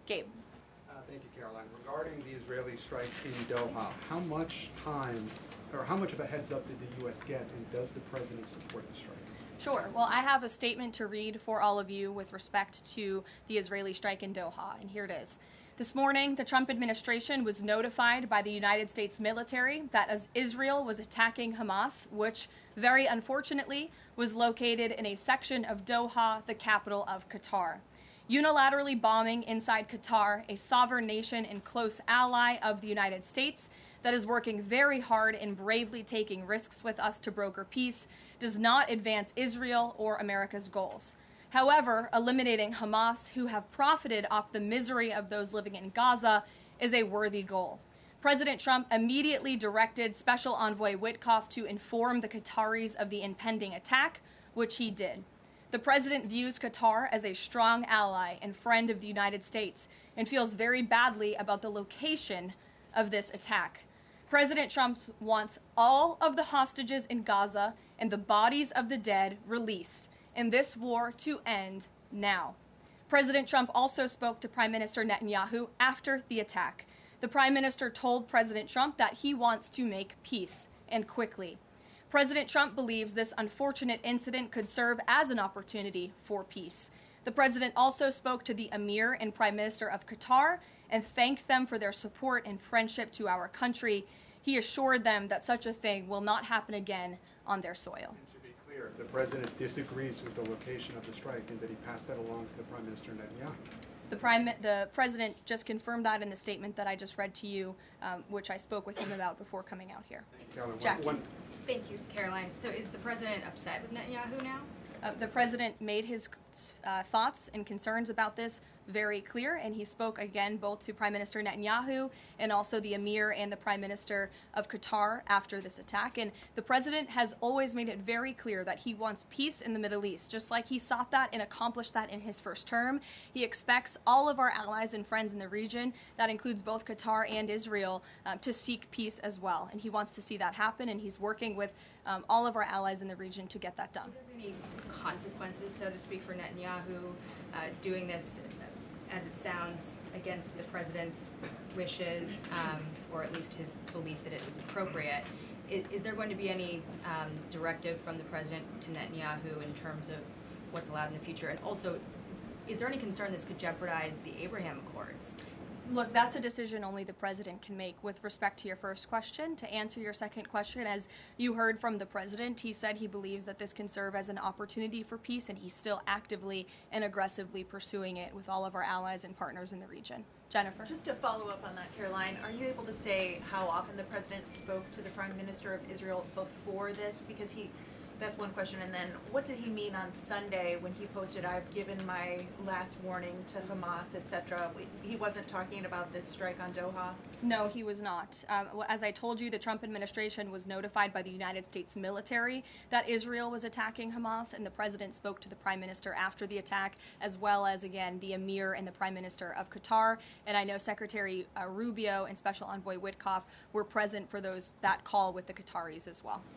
Gabe. Thank you, Caroline. Regarding the Israeli strike in Doha, how much time or how much of a heads up did the U.S. get, and does the president support the strike? Sure. Well, I have a statement to read for all of you with respect to the Israeli strike in Doha, and here it is. This morning, the Trump administration was notified by the United States military that as Israel was attacking Hamas, which very unfortunately was located in a section of Doha, the capital of Qatar. Unilaterally bombing inside Qatar, a sovereign nation and close ally of the United States that is working very hard and bravely taking risks with us to broker peace, does not advance Israel or America's goals. However, eliminating Hamas, who have profited off the misery of those living in Gaza, is a worthy goal. President Trump immediately directed Special Envoy Witkoff to inform the Qataris of the impending attack, which he did. The president views Qatar as a strong ally and friend of the United States and feels very badly about the location of this attack. President Trump wants all of the hostages in Gaza and the bodies of the dead released, and this war to end now. President Trump also spoke to Prime Minister Netanyahu after the attack. The Prime Minister told President Trump that he wants to make peace, and quickly. President Trump believes this unfortunate incident could serve as an opportunity for peace. The president also spoke to the Emir and Prime Minister of Qatar and thanked them for their support and friendship to our country. He assured them that such a thing will not happen again on their soil. And to be clear, the president disagrees with the location of the strike and that he passed that along to Prime Minister Netanyahu. The president just confirmed that in the statement that I just read to you, which I spoke with him about before coming out here. Jackie. Thank you, Caroline. So is the president upset with Netanyahu now? The president made his thoughts and concerns about this very clear, and he spoke again both to Prime Minister Netanyahu and also the Emir and the Prime Minister of Qatar after this attack. And the president has always made it very clear that he wants peace in the Middle East, just like he sought that and accomplished that in his first term. He expects all of our allies and friends in the region, that includes both Qatar and Israel, to seek peace as well. And he wants to see that happen, and he's working with all of our allies in the region to get that done. Are there any consequences, so to speak, for Netanyahu doing this, as it sounds, against the president's wishes, or at least his belief that it was appropriate? Is there going to be any directive from the president to Netanyahu in terms of what's allowed in the future? And also, is there any concern this could jeopardize the Abraham Accords? Look, that's a decision only the president can make. With respect to your first question, to answer your second question, as you heard from the president, he said he believes that this can serve as an opportunity for peace, and he's still actively and aggressively pursuing it with all of our allies and partners in the region. Jennifer. Just to follow up on that, Caroline, are you able to say how often the president spoke to the Prime Minister of Israel before this? Because that's one question. And then what did he mean on Sunday when he posted, "I've given my last warning to Hamas," etc.? He wasn't talking about this strike on Doha? No, he was not. As I told you, the Trump administration was notified by the United States military that Israel was attacking Hamas, and the president spoke to the Prime Minister after the attack, as well as, again, the Emir and the Prime Minister of Qatar. And I know Secretary Rubio and Special Envoy Witkoff were present for that call with the Qataris as well.